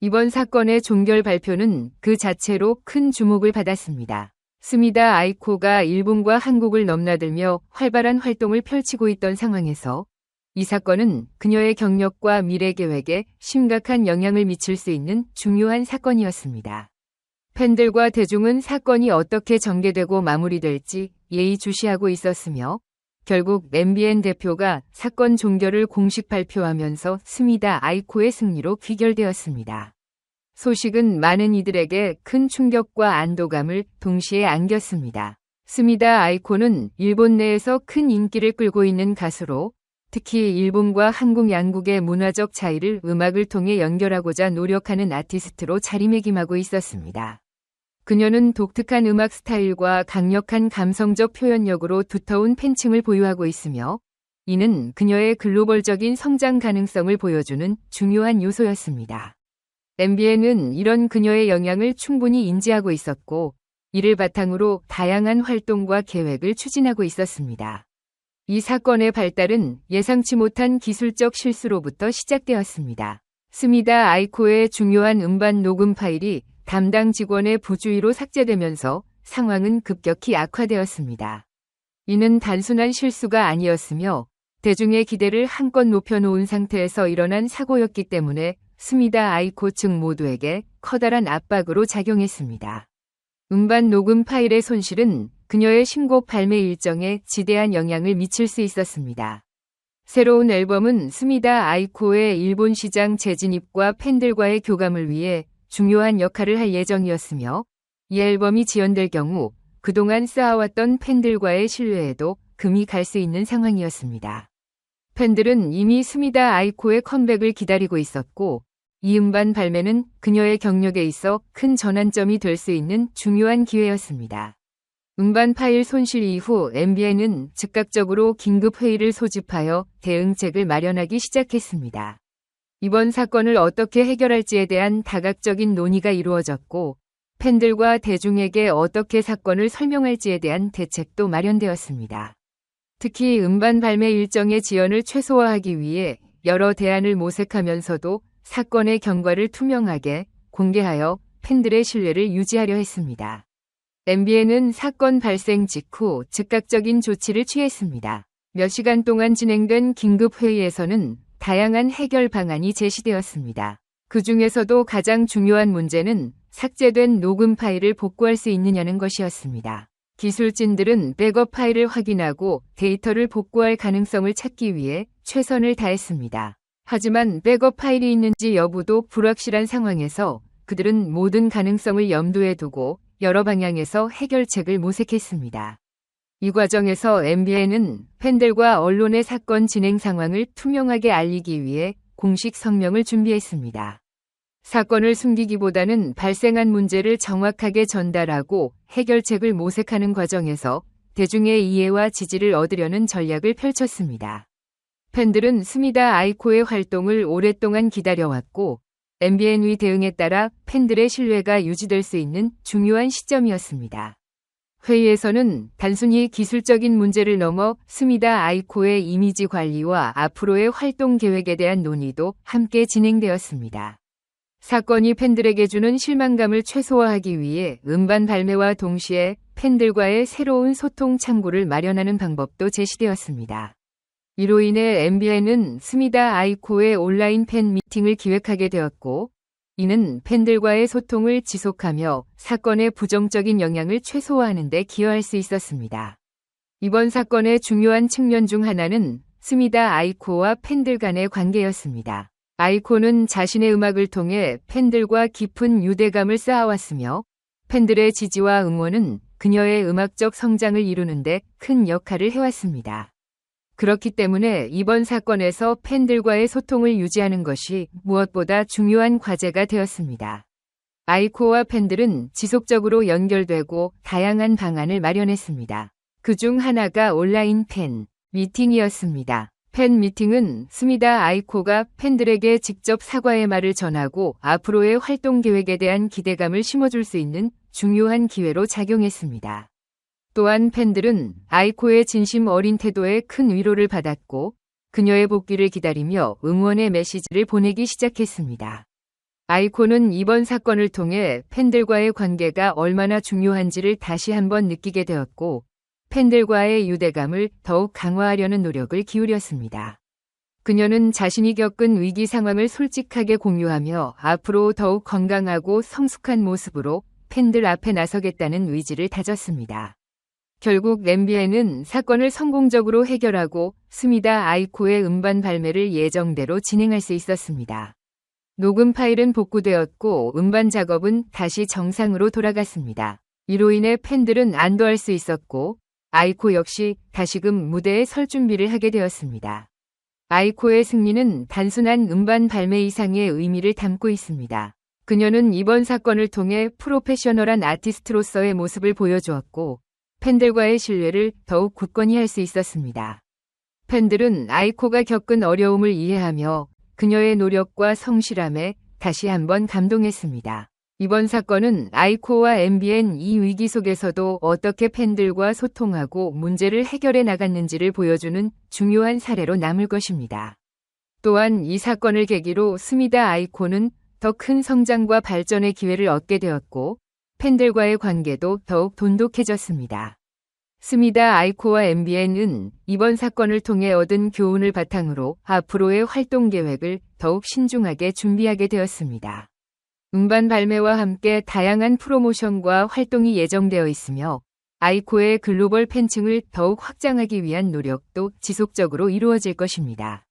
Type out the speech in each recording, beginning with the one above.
이번 사건의 종결 발표는 그 자체로 큰 주목을 받았습니다. 스미다 아이코가 일본과 한국을 넘나들며 활발한 활동을 펼치고 있던 상황에서 이 사건은 그녀의 경력과 미래 계획에 심각한 영향을 미칠 수 있는 중요한 사건이었습니다. 팬들과 대중은 사건이 어떻게 전개되고 마무리될지 예의주시하고 있었으며 결국 MBN 대표가 사건 종결을 공식 발표하면서 스미다 아이코의 승리로 귀결되었습니다. 소식은 많은 이들에게 큰 충격과 안도감을 동시에 안겼습니다. 스미다 아이코는 일본 내에서 큰 인기를 끌고 있는 가수로 특히 일본과 한국 양국의 문화적 차이를 음악을 통해 연결하고자 노력하는 아티스트로 자리매김하고 있었습니다. 그녀는 독특한 음악 스타일과 강력한 감성적 표현력으로 두터운 팬층을 보유하고 있으며 이는 그녀의 글로벌적인 성장 가능성을 보여주는 중요한 요소였습니다. MBN은 이런 그녀의 영향을 충분히 인지하고 있었고 이를 바탕으로 다양한 활동과 계획을 추진하고 있었습니다. 이 사건의 발달은 예상치 못한 기술적 실수로부터 시작되었습니다. 스미다 아이코의 중요한 음반 녹음 파일이 담당 직원의 부주의로 삭제되면서 상황은 급격히 악화되었습니다. 이는 단순한 실수가 아니었으며 대중의 기대를 한껏 높여놓은 상태에서 일어난 사고였기 때문에 스미다 아이코 측 모두에게 커다란 압박으로 작용했습니다. 음반 녹음 파일의 손실은 그녀의 신곡 발매 일정에 지대한 영향을 미칠 수 있었습니다. 새로운 앨범은 스미다 아이코의 일본 시장 재진입과 팬들과의 교감을 위해 중요한 역할을 할 예정이었으며 이 앨범이 지연될 경우 그동안 쌓아왔던 팬들과의 신뢰에도 금이 갈 수 있는 상황이었습니다. 팬들은 이미 스미다 아이코의 컴백을 기다리고 있었고 이 음반 발매는 그녀의 경력에 있어 큰 전환점이 될 수 있는 중요한 기회였습니다. 음반 파일 손실 이후 MBN은 즉각적으로 긴급회의를 소집하여 대응책을 마련하기 시작했습니다. 이번 사건을 어떻게 해결할지에 대한 다각적인 논의가 이루어졌고 팬들과 대중에게 어떻게 사건을 설명할지에 대한 대책도 마련되었습니다. 특히 음반 발매 일정의 지연을 최소화하기 위해 여러 대안을 모색하면서도 사건의 경과를 투명하게 공개하여 팬들의 신뢰를 유지하려 했습니다. MBN은 사건 발생 직후 즉각적인 조치를 취했습니다. 몇 시간 동안 진행된 긴급회의에서는 다양한 해결 방안이 제시되었습니다. 그 중에서도 가장 중요한 문제는 삭제된 녹음 파일을 복구할 수 있느냐는 것이었습니다. 기술진들은 백업 파일을 확인하고 데이터를 복구할 가능성을 찾기 위해 최선을 다했습니다. 하지만 백업 파일이 있는지 여부도 불확실한 상황에서 그들은 모든 가능성을 염두에 두고 여러 방향에서 해결책을 모색했습니다. 이 과정에서 MBN은 팬들과 언론의 사건 진행 상황을 투명하게 알리기 위해 공식 성명을 준비했습니다. 사건을 숨기기보다는 발생한 문제를 정확하게 전달하고 해결책을 모색하는 과정에서 대중의 이해와 지지를 얻으려는 전략을 펼쳤습니다. 팬들은 스미다 아이코의 활동을 오랫동안 기다려왔고 MBN의 대응에 따라 팬들의 신뢰가 유지될 수 있는 중요한 시점이었습니다. 회의에서는 단순히 기술적인 문제를 넘어 스미다 아이코의 이미지 관리와 앞으로의 활동 계획에 대한 논의도 함께 진행되었습니다. 사건이 팬들에게 주는 실망감을 최소화하기 위해 음반 발매와 동시에 팬들과의 새로운 소통 창구를 마련하는 방법도 제시되었습니다. 이로 인해 MBN은 스미다 아이코의 온라인 팬 미팅을 기획하게 되었고 이는 팬들과의 소통을 지속하며 사건의 부정적인 영향을 최소화하는 데 기여할 수 있었습니다. 이번 사건의 중요한 측면 중 하나는 스미다 아이코와 팬들 간의 관계였습니다. 아이코는 자신의 음악을 통해 팬들과 깊은 유대감을 쌓아왔으며 팬들의 지지와 응원은 그녀의 음악적 성장을 이루는 데 큰 역할을 해왔습니다. 그렇기 때문에 이번 사건에서 팬들과의 소통을 유지하는 것이 무엇보다 중요한 과제가 되었습니다. 아이코와 팬들은 지속적으로 연결되고 다양한 방안을 마련했습니다. 그중 하나가 온라인 팬 미팅이었습니다. 팬 미팅은 스미다 아이코가 팬들에게 직접 사과의 말을 전하고 앞으로의 활동 계획에 대한 기대감을 심어줄 수 있는 중요한 기회로 작용했습니다. 또한 팬들은 아이코의 진심 어린 태도에 큰 위로를 받았고 그녀의 복귀를 기다리며 응원의 메시지를 보내기 시작했습니다. 아이코는 이번 사건을 통해 팬들과의 관계가 얼마나 중요한지를 다시 한번 느끼게 되었고, 팬들과의 유대감을 더욱 강화하려는 노력을 기울였습니다. 그녀는 자신이 겪은 위기 상황을 솔직하게 공유하며 앞으로 더욱 건강하고 성숙한 모습으로 팬들 앞에 나서겠다는 의지를 다졌습니다. 결국 MBN은 사건을 성공적으로 해결하고 스미다 아이코의 음반 발매를 예정대로 진행할 수 있었습니다. 녹음 파일은 복구되었고 음반 작업은 다시 정상으로 돌아갔습니다. 이로 인해 팬들은 안도할 수 있었고 아이코 역시 다시금 무대에 설 준비를 하게 되었습니다. 아이코의 승리는 단순한 음반 발매 이상의 의미를 담고 있습니다. 그녀는 이번 사건을 통해 프로페셔널한 아티스트로서의 모습을 보여주었고 팬들과의 신뢰를 더욱 굳건히 할 수 있었습니다. 팬들은 아이코가 겪은 어려움을 이해하며 그녀의 노력과 성실함에 다시 한번 감동했습니다. 이번 사건은 아이코와 MBN 이 위기 속에서도 어떻게 팬들과 소통하고 문제를 해결해 나갔는지를 보여주는 중요한 사례로 남을 것입니다. 또한 이 사건을 계기로 스미다 아이코는 더 큰 성장과 발전의 기회를 얻게 되었고 팬들과의 관계도 더욱 돈독해졌습니다. 스미다 아이코와 MBN은 이번 사건을 통해 얻은 교훈을 바탕으로 앞으로의 활동 계획을 더욱 신중하게 준비하게 되었습니다. 음반 발매와 함께 다양한 프로모션과 활동이 예정되어 있으며 아이코의 글로벌 팬층을 더욱 확장하기 위한 노력도 지속적으로 이루어질 것입니다.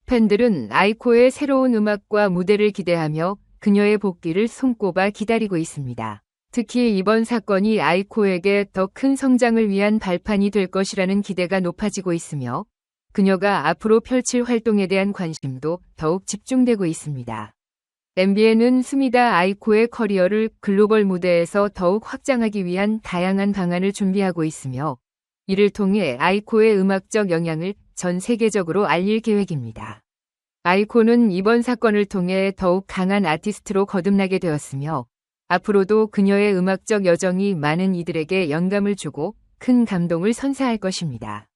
팬들은 아이코의 새로운 음악과 무대를 기대하며 그녀의 복귀를 손꼽아 기다리고 있습니다. 특히 이번 사건이 아이코에게 더 큰 성장을 위한 발판이 될 것이라는 기대가 높아지고 있으며 그녀가 앞으로 펼칠 활동에 대한 관심도 더욱 집중되고 있습니다. MBN은 스미다 아이코의 커리어를 글로벌 무대에서 더욱 확장하기 위한 다양한 방안을 준비하고 있으며 이를 통해 아이코의 음악적 영향을 전 세계적으로 알릴 계획입니다. 아이코는 이번 사건을 통해 더욱 강한 아티스트로 거듭나게 되었으며 앞으로도 그녀의 음악적 여정이 많은 이들에게 영감을 주고 큰 감동을 선사할 것입니다.